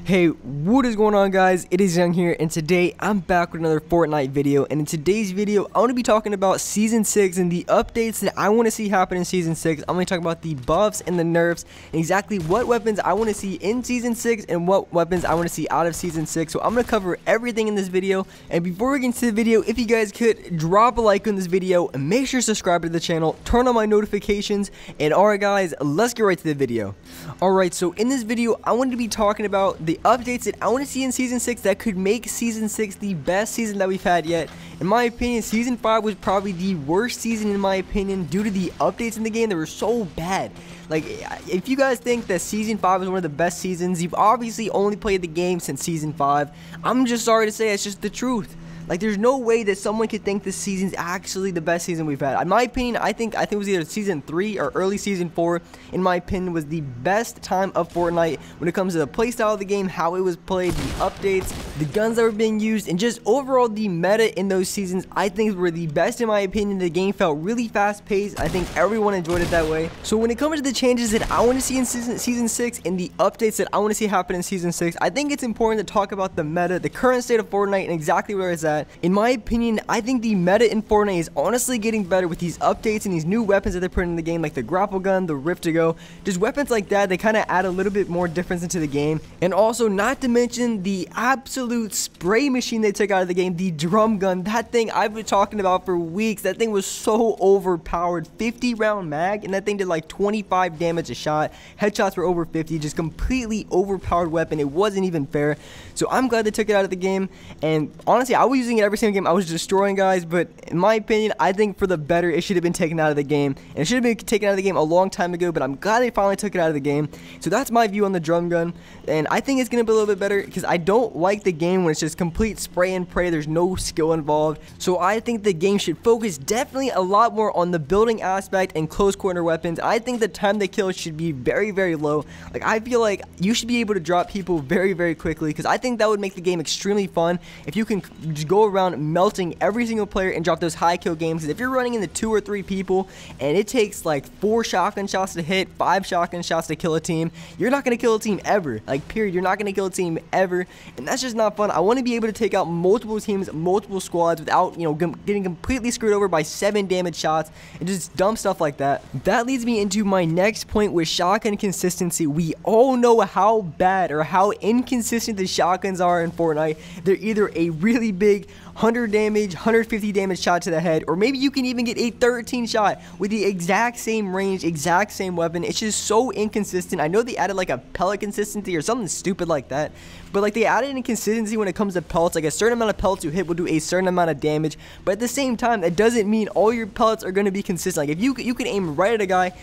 Hey, what is going on, guys? It is Young here, and today I'm back with another Fortnite video. And in today's video, I want to be talking about Season 6 and the updates that I want to see happen in Season 6. I'm going to talk about the buffs and the nerfs, and exactly what weapons I want to see in Season 6 and what weapons I want to see out of Season 6. So I'm going to cover everything in this video. And before we get into the video, if you guys could drop a like on this video and make sure to subscribe to the channel, turn on my notifications, and alright guys, let's get right to the video. Alright, so in this video, I want to be talking about the updates that I want to see in Season 6 that could make Season 6 the best season that we've had yet. In my opinion, Season 5 was probably the worst season in my opinion due to the updates in the game that were so bad. Like, if you guys think that Season 5 is one of the best seasons, you've obviously only played the game since Season 5. I'm just sorry to say it's just the truth. Like, there's no way that someone could think this season's actually the best season we've had. In my opinion, I think it was either Season 3 or early Season 4, in my opinion, was the best time of Fortnite when it comes to the playstyle of the game, how it was played, the updates, the guns that were being used, and just overall the meta in those seasons, I think were the best in my opinion. The game felt really fast-paced. I think everyone enjoyed it that way. So when it comes to the changes that I want to see in Season 6 and the updates that I want to see happen in Season 6, I think it's important to talk about the meta, the current state of Fortnite, and exactly where it's at. In my opinion, I think the meta in Fortnite is honestly getting better with these updates and these new weapons that they're putting in the game, like the grapple gun, the rift to go, just weapons like that. They kind of add a little bit more difference into the game. And also, not to mention the absolute spray machine they took out of the game, the drum gun. That thing I've been talking about for weeks. That thing was so overpowered. 50 round mag, and that thing did like 25 damage a shot. Headshots were over 50. Just completely overpowered weapon. It wasn't even fair. So I'm glad they took it out of the game. And honestly, I was using it every single game. I was destroying guys, but in my opinion, I think for the better, it should have been taken out of the game. And it should have been taken out of the game a long time ago, but I'm glad they finally took it out of the game. So that's my view on the drum gun. And I think it's going to be a little bit better because I don't like the game when it's just complete spray and pray. There's no skill involved. So I think the game should focus definitely a lot more on the building aspect and close quarter weapons. I think the time to kill should be very, very low. Like, I feel like you should be able to drop people very, very quickly because I think that would make the game extremely fun if you can just go around melting every single player and drop those high kill games. Because if you're running into 2 or 3 people and it takes like 4 shotgun shots to hit, 5 shotgun shots to kill a team, you're not going to kill a team ever. Like, period. You're not going to kill a team ever, and that's just not fun. I want to be able to take out multiple teams, multiple squads without, getting completely screwed over by 7 damage shots and just dumb stuff like that. That leads me into my next point with shotgun consistency. We all know how bad or how inconsistent the shotguns are in Fortnite. They're either a really big 100 damage, 150 damage shot to the head, or maybe you can even get a 13 shot with the exact same range, exact same weapon. It's just so inconsistent. I know they added like a pellet consistency or something stupid like that, but like they added inconsistency when it comes to pellets. Like a certain amount of pellets you hit will do a certain amount of damage, but at the same time, that doesn't mean all your pellets are going to be consistent. Like if you can aim right at a guy,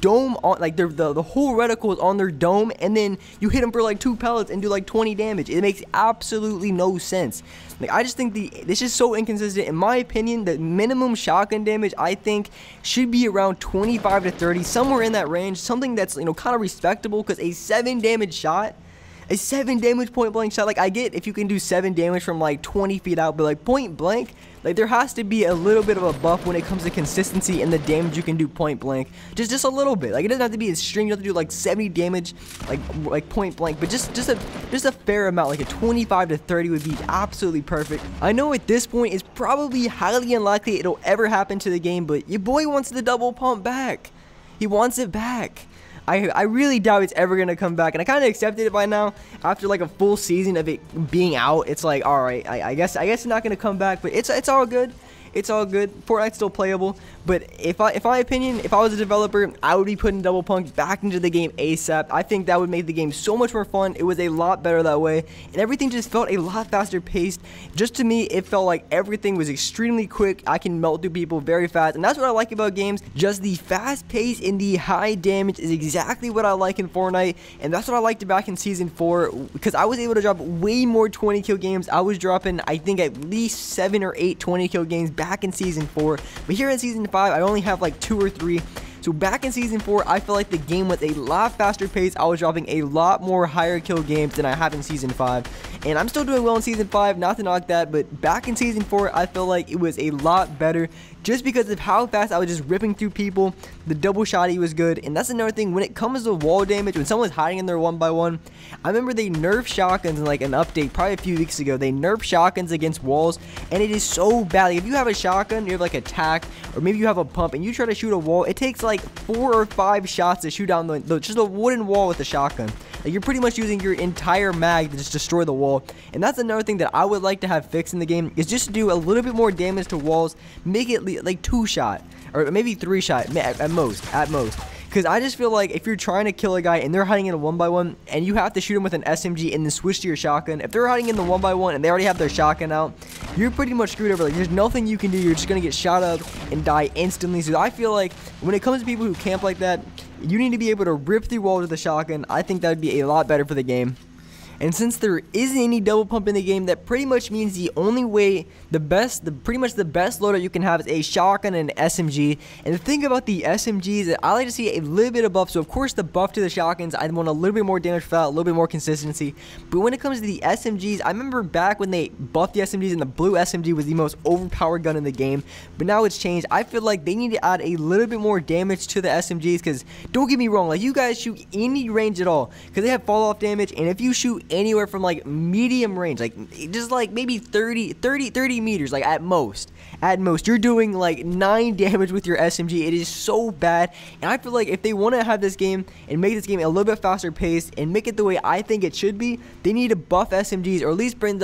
dome on, like the whole reticle is on their dome, and then you hit them for like 2 pellets and do like 20 damage. It makes absolutely no sense. Like, I just think this is so inconsistent. In my opinion, the minimum shotgun damage I think should be around 25 to 30, somewhere in that range, something that's kind of respectable. Because a 7 damage shot, a 7 damage point blank shot, like I get if you can do 7 damage from like 20 feet out, but like point blank, like there has to be a little bit of a buff when it comes to consistency and the damage you can do point blank. Just a little bit. Like it doesn't have to be extreme. You have to do like 70 damage like point blank, but just a fair amount. Like a 25 to 30 would be absolutely perfect. I know at this point it's probably highly unlikely it'll ever happen to the game, but your boy wants the double pump back. He wants it back. I really doubt it's ever going to come back, and I kind of accepted it by now. After like a full season of it being out, it's like, alright, I guess it's not going to come back, but it's all good. It's all good. Fortnite's still playable, but if my opinion, if I was a developer, I would be putting double punk back into the game ASAP. I think that would make the game so much more fun. It was a lot better that way, and everything just felt a lot faster paced. Just to me, it felt like everything was extremely quick. I can melt through people very fast, and that's what I like about games. Just the fast pace and the high damage is exactly what I like in Fortnite, and that's what I liked back in Season 4, because I was able to drop way more 20 kill games. I was dropping, I think, at least 7 or 8 20 kill games back in Season 4, but here in Season 5 I only have like 2 or 3. So back in Season 4, I feel like the game was a lot faster paced. I was dropping a lot more higher kill games than I have in Season 5. and I'm still doing well in Season 5, not to knock that, but back in Season 4, I feel like it was a lot better just because of how fast I was just ripping through people. The double shotty was good, and that's another thing. When it comes to wall damage, when someone's hiding in there 1x1, I remember they nerfed shotguns in like an update probably a few weeks ago. They nerfed shotguns against walls, and it is so bad. Like, if you have a shotgun, you have like a tack, or maybe you have a pump, and you try to shoot a wall, it takes like 4 or 5 shots to shoot down just a wooden wall with a shotgun. Like, you're pretty much using your entire mag to just destroy the wall. And that's another thing that I would like to have fixed in the game, is just to do a little bit more damage to walls, make it like 2-shot or maybe 3-shot at most. Because I just feel like if you're trying to kill a guy and they're hiding in a 1x1 and you have to shoot him with an SMG and then switch to your shotgun, if they're hiding in the 1x1 and they already have their shotgun out, you're pretty much screwed over. Like, there's nothing you can do. You're just going to get shot up and die instantly. So I feel like when it comes to people who camp like that, you need to be able to rip through walls with a shotgun. I think that would be a lot better for the game. And since there isn't any double pump in the game, that pretty much means the only way, pretty much the best loadout you can have is a shotgun and an SMG. And the thing about the SMGs, I like to see a little bit of buff. So of course the buff to the shotguns, I want a little bit more damage for that, a little bit more consistency. But when it comes to the SMGs, I remember back when they buffed the SMGs and the blue SMG was the most overpowered gun in the game. But now it's changed. I feel like they need to add a little bit more damage to the SMGs, because don't get me wrong, like, you guys shoot any range at all, because they have fall off damage. And if you shoot anywhere from like medium range, like just like maybe 30 meters, like at most you're doing like 9 damage with your SMG. It is so bad, and I feel like if they want to have this game and make this game a little bit faster paced and make it the way I think it should be, they need to buff SMGs, or at least bring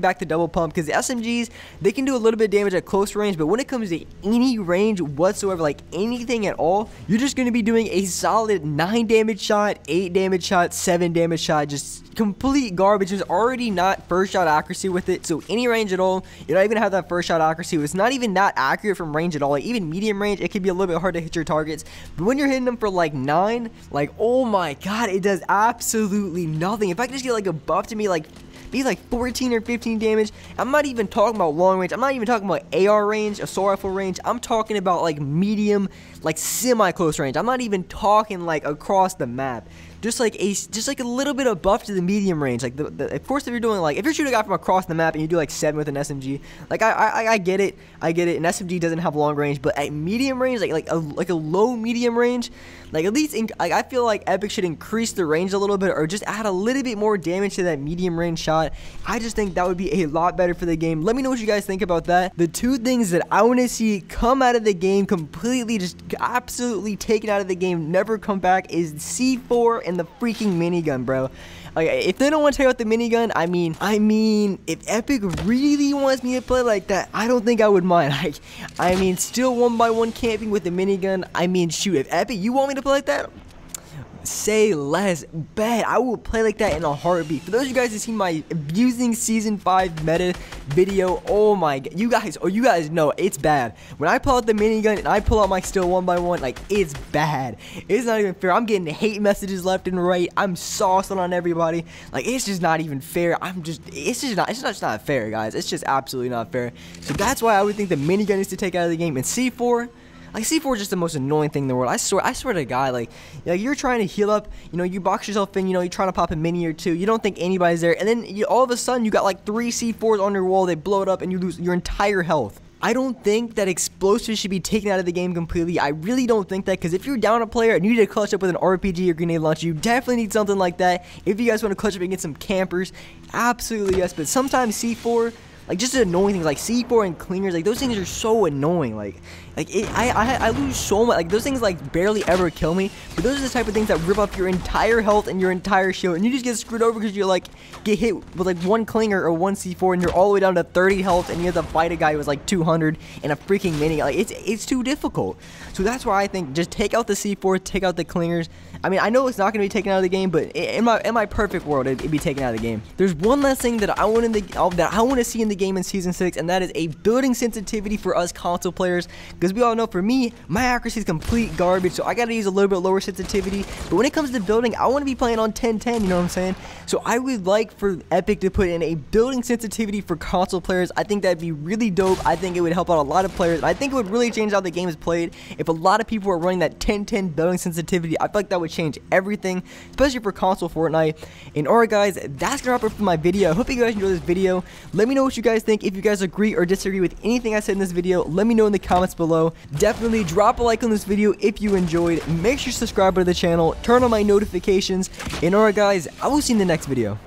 back the double pump, because the SMGs, they can do a little bit of damage at close range, but when it comes to any range whatsoever, like anything at all, you're just going to be doing a solid 9 damage shot, 8 damage shot, 7 damage shot, just complete garbage. There's already not first shot accuracy with it, so any range at all, you're not even gonna have that first shot accuracy. It's not even that accurate from range at all. Like, even medium range, it can be a little bit hard to hit your targets, but when you're hitting them for like 9, like, oh my god, it does absolutely nothing. If I could just get like a buff to me, like be like 14 or 15 damage. I'm not even talking about long range. I'm not even talking about AR range, assault rifle range. I'm talking about like medium, like semi-close range. I'm not even talking like across the map. Just like a little bit of buff to the medium range. Like of course, if you're doing like, if you're shooting a guy from across the map and you do like 7 with an SMG, like I get it. An SMG doesn't have long range, but at medium range, like a low medium range, like at least I feel like Epic should increase the range a little bit, or just add a little bit more damage to that medium range shot. I just think that would be a lot better for the game. Let me know what you guys think about that. The 2 things that I want to see come out of the game completely, just absolutely taken out of the game, never come back, is C4 and the freaking minigun, bro. Like, if they don't want to take out the minigun, I mean, if Epic really wants me to play like that, I don't think I would mind. Like, I mean, still 1x1 camping with the minigun. I mean, shoot, if Epic, you want me to play like that? Say less. Bet I will play like that in a heartbeat. For those of you guys who see my abusing season 5 meta video, oh my god, you guys know it's bad. When I pull out the minigun and I pull out my still 1x1, like, it's bad. It's not even fair. I'm getting hate messages left and right. I'm saucing on everybody. Like, it's just not even fair. It's just not fair, guys. It's just absolutely not fair. So that's why I would think the minigun needs to take out of the game. And C4, like, C4 is just the most annoying thing in the world. I swear to God, like you're trying to heal up, you box yourself in, you're trying to pop a mini or 2, you don't think anybody's there, and then all of a sudden you got like 3 C4s on your wall, they blow it up, and you lose your entire health. I don't think that explosives should be taken out of the game completely. I really don't think that, because if you're down a player and you need to clutch up with an RPG or grenade launcher, you definitely need something like that. If you guys want to clutch up against some campers, absolutely yes, but sometimes C4, like, just annoying things like C4 and clingers, like, those things are so annoying. I lose so much. Like, those things like barely ever kill me, but those are the type of things that rip up your entire health and your entire shield, and you just get screwed over because you like get hit with like 1 clinger or 1 C4, and you're all the way down to 30 health, and you have to fight a guy who was like 200 and a freaking mini. Like, it's too difficult. So that's why I think just take out the C4, take out the clingers. I mean, I know it's not going to be taken out of the game, but in my perfect world, it'd be taken out of the game. There's one last thing that I want to see in the game in Season 6, and that is a building sensitivity for us console players, because we all know, for me, my accuracy is complete garbage, so I got to use a little bit lower sensitivity. But when it comes to building, I want to be playing on 1010, you know what I'm saying? So I would like for Epic to put in a building sensitivity for console players. I think that'd be really dope. I think it would help out a lot of players. I think it would really change how the game is played if a lot of people are running that 1010 building sensitivity. I feel like that would change everything, especially for console Fortnite. And alright guys, that's gonna wrap up for my video. I hope you guys enjoyed this video. Let me know what you guys think. If you guys agree or disagree with anything I said in this video, let me know in the comments below. Definitely drop a like on this video if you enjoyed. Make sure to subscribe to the channel, turn on my notifications, and alright guys, I will see you in the next video.